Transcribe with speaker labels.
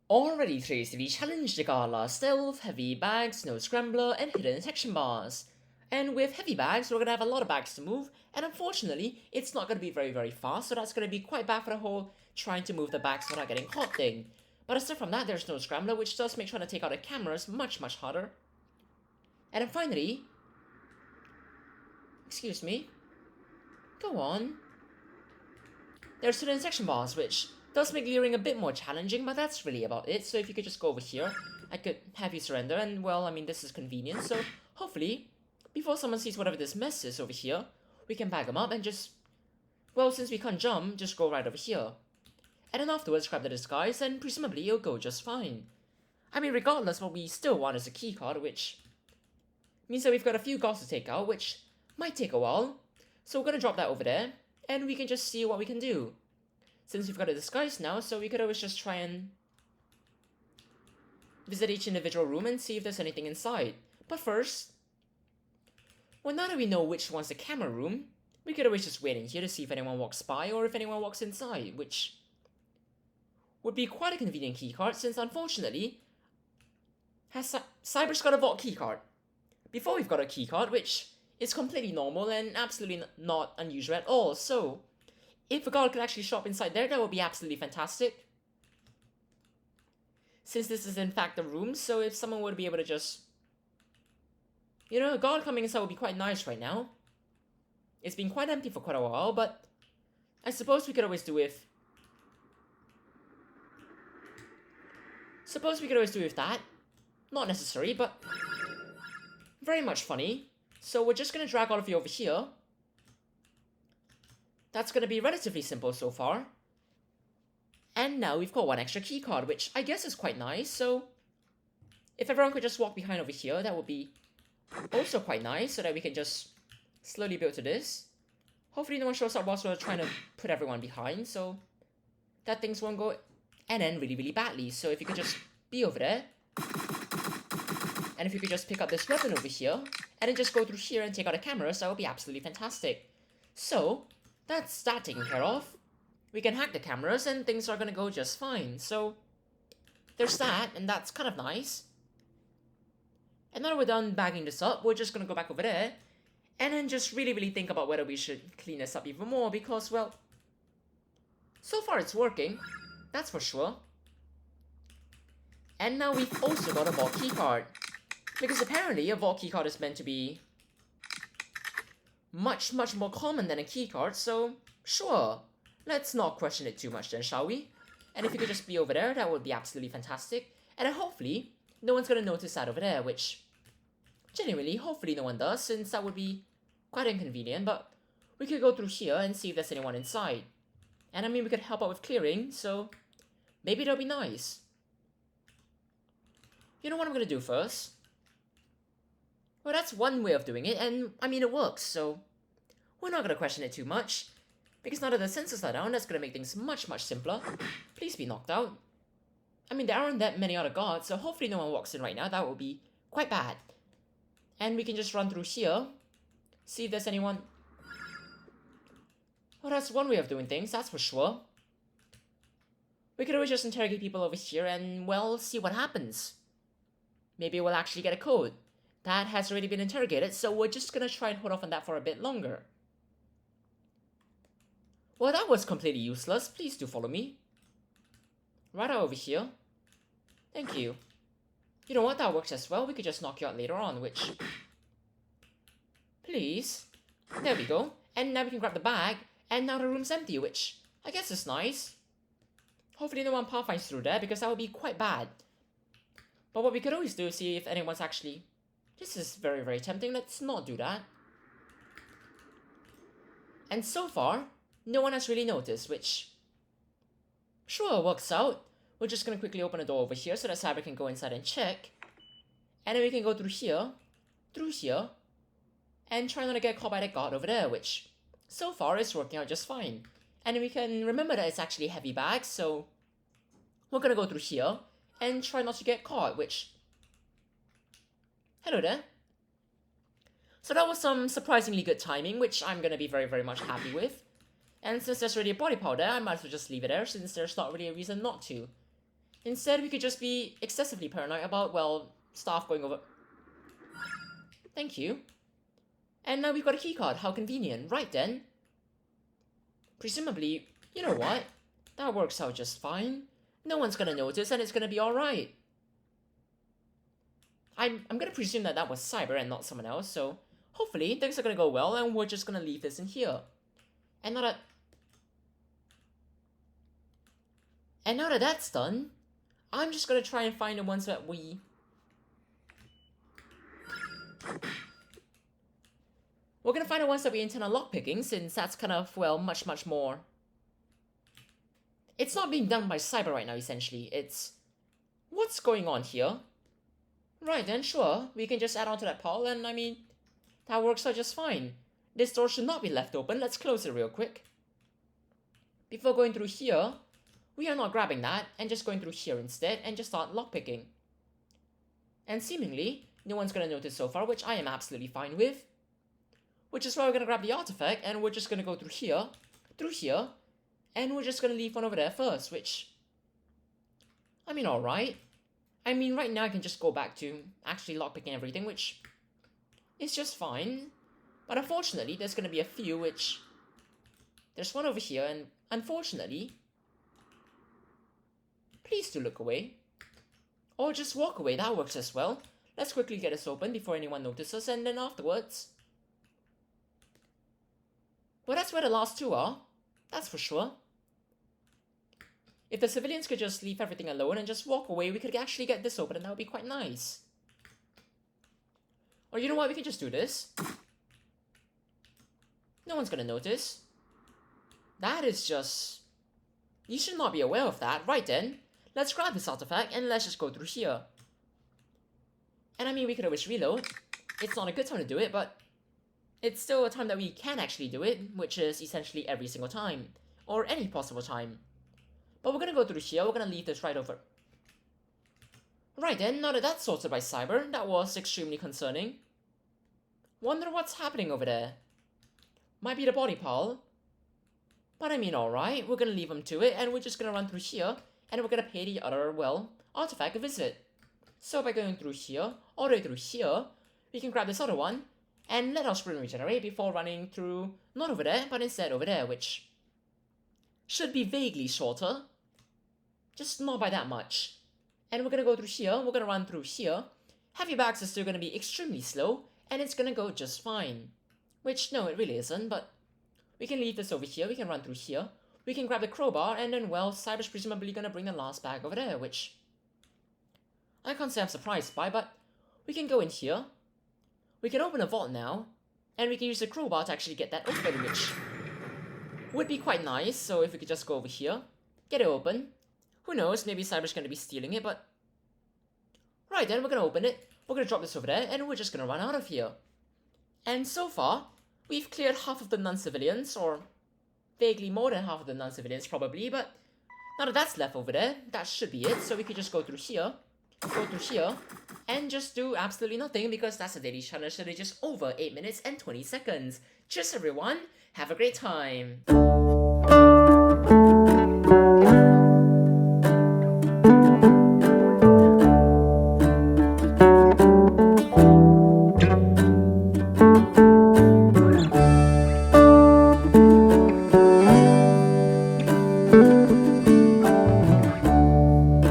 Speaker 1: Already today's the challenge, the Gala, stealth, heavy bags, no scrambler, and hidden detection bars. And with heavy bags, we're gonna have a lot of bags to move, and unfortunately, it's not gonna be very fast, so that's gonna be quite bad for the whole trying to move the bags without getting caught thing. But aside from that, there's no scrambler, which does make trying to take out the cameras much harder. And then finally, excuse me, go on. There's hidden detection bars, which does make luring a bit more challenging, but that's really about it. So if you could just go over here, I could have you surrender, and well, I mean, this is convenient, so hopefully, before someone sees whatever this mess is over here, we can bag them up and just, well, since we can't jump, just go right over here. And then afterwards, grab the disguise, and presumably it'll go just fine. I mean, regardless, what we still want is a keycard, which means that we've got a few guards to take out, which might take a while. So we're gonna drop that over there, and we can just see what we can do. Since we've got a disguise now, so we could always just try and visit each individual room and see if there's anything inside. But first, well, now that we know which one's the camera room, we could always just wait in here to see if anyone walks by or if anyone walks inside, which would be quite a convenient keycard since unfortunately, Cyber's got a vault keycard. Before we've got a keycard, which is completely normal and absolutely not unusual at all, so if a guard could actually show up inside there, that would be absolutely fantastic. Since this is in fact a room, so if someone would be able to just, you know, a guard coming inside would be quite nice right now. It's been quite empty for quite a while, but I suppose we could always do with that. Not necessary, but very much funny. So we're just gonna drag all of you over here. That's gonna be relatively simple so far. And now we've got one extra keycard, which I guess is quite nice, so if everyone could just walk behind over here, that would be also quite nice, so that we can just slowly build to this. Hopefully no one shows up whilst we're trying to put everyone behind, so that things won't go and end really badly. So if you could just be over there, and if you could just pick up this weapon over here, and then just go through here and take out the cameras, that would be absolutely fantastic. So that's that taken care of. We can hack the cameras and things are gonna go just fine. So there's that, and that's kind of nice. And now that we're done bagging this up, we're just gonna go back over there and then just really think about whether we should clean this up even more because, well, so far it's working, that's for sure. And now we've also got a vault keycard, because apparently a vault keycard is meant to be much more common than a keycard, so sure, let's not question it too much then, shall we? And if you could just be over there, that would be absolutely fantastic. And then hopefully, no one's gonna notice that over there, which, genuinely, hopefully no one does, since that would be quite inconvenient, but we could go through here and see if there's anyone inside. And I mean, we could help out with clearing, so maybe that'll be nice. You know what I'm gonna do first? Well, that's one way of doing it, and I mean, it works, so we're not gonna question it too much. Because now that the sensors are down, that's gonna make things much simpler. Please be knocked out. I mean, there aren't that many other guards, so hopefully no one walks in right now. That would be quite bad. And we can just run through here, see if there's anyone. Well, that's one way of doing things, that's for sure. We could always just interrogate people over here and, well, see what happens. Maybe we'll actually get a code. That has already been interrogated, so we're just gonna try and hold off on that for a bit longer. Well, that was completely useless. Please do follow me. Right over here. Thank you. You know what, that works as well. We could just knock you out later on, which... Please. There we go. And now we can grab the bag, and now the room's empty, which I guess is nice. Hopefully no one pathfinds through there, because that would be quite bad. But what we could always do is see if anyone's actually... This is very tempting. Let's not do that. And so far, no one has really noticed, which... Sure, works out. We're just gonna quickly open the door over here so that Cyber can go inside and check. And then we can go through here, and try not to get caught by that guard over there, which so far is working out just fine. And then we can remember that it's actually heavy bags, so we're gonna go through here and try not to get caught, which... Hello there. So that was some surprisingly good timing, which I'm gonna be very much happy with. And since there's already a body powder, I might as well just leave it there, since there's not really a reason not to. Instead, we could just be excessively paranoid about, well, stuff going over. Thank you. And now we've got a keycard. How convenient. Right then. Presumably, you know what? That works out just fine. No one's gonna notice and it's gonna be alright. I'm gonna presume that that was Cyber and not someone else, so hopefully things are gonna go well and we're just gonna leave this in here. And now that that's done, I'm just gonna try and find the ones that we... We're gonna find the ones that we intend on lockpicking, since that's kind of, well, much more... It's not being done by Cyber right now, essentially. It's... What's going on here? Right then, sure. We can just add on to that pile, and I mean... That works out just fine. This door should not be left open. Let's close it real quick. Before going through here, we are not grabbing that, and just going through here instead, and just start lockpicking. And seemingly, no one's gonna notice so far, which I am absolutely fine with. Which is why we're gonna grab the artifact, and we're just gonna go through here, and we're just gonna leave one over there first, which... I mean, alright. I mean, right now I can just go back to actually lockpicking everything, which is just fine. But unfortunately, there's gonna be a few which... There's one over here, and unfortunately... Please do look away. Or just walk away, that works as well. Let's quickly get this open before anyone notices, and then afterwards... Well, that's where the last two are. That's for sure. If the civilians could just leave everything alone and just walk away, we could actually get this open, and that would be quite nice. Or you know what, we can just do this. No one's gonna notice. That is just... You should not be aware of that. Right then, let's grab this artifact and let's just go through here. And I mean, we could always reload. It's not a good time to do it, but it's still a time that we can actually do it, which is essentially every single time. Or any possible time. But we're gonna go through here, we're gonna leave this right over. Right then, now that that's sorted by Cyber, that was extremely concerning. Wonder what's happening over there. Might be the body pile. But I mean, alright, we're gonna leave them to it, and we're just gonna run through here, and we're gonna pay the other, well, artifact a visit. So by going through here, all the way through here, we can grab this other one, and let our sprint regenerate before running through, not over there, but instead over there, which should be vaguely shorter. Just not by that much. And we're gonna go through here, we're gonna run through here. Heavy bags are still gonna be extremely slow, and it's gonna go just fine. Which, no, it really isn't, but we can leave this over here, we can run through here. We can grab the crowbar, and then, well, Cyber's presumably gonna bring the last bag over there, which I can't say I'm surprised by, but we can go in here. We can open a vault now, and we can use the crowbar to actually get that open, which would be quite nice. So if we could just go over here, get it open. Who knows, maybe Cyber's gonna be stealing it, but... Right then, we're gonna open it, we're gonna drop this over there, and we're just gonna run out of here. And so far, we've cleared half of the non-civilians, or vaguely more than half of the non-civilians probably, but now that that's left over there, that should be it. So we could just go through here, and just do absolutely nothing, because that's a daily challenge that is just over 8 minutes and 20 seconds. Cheers everyone, have a great time!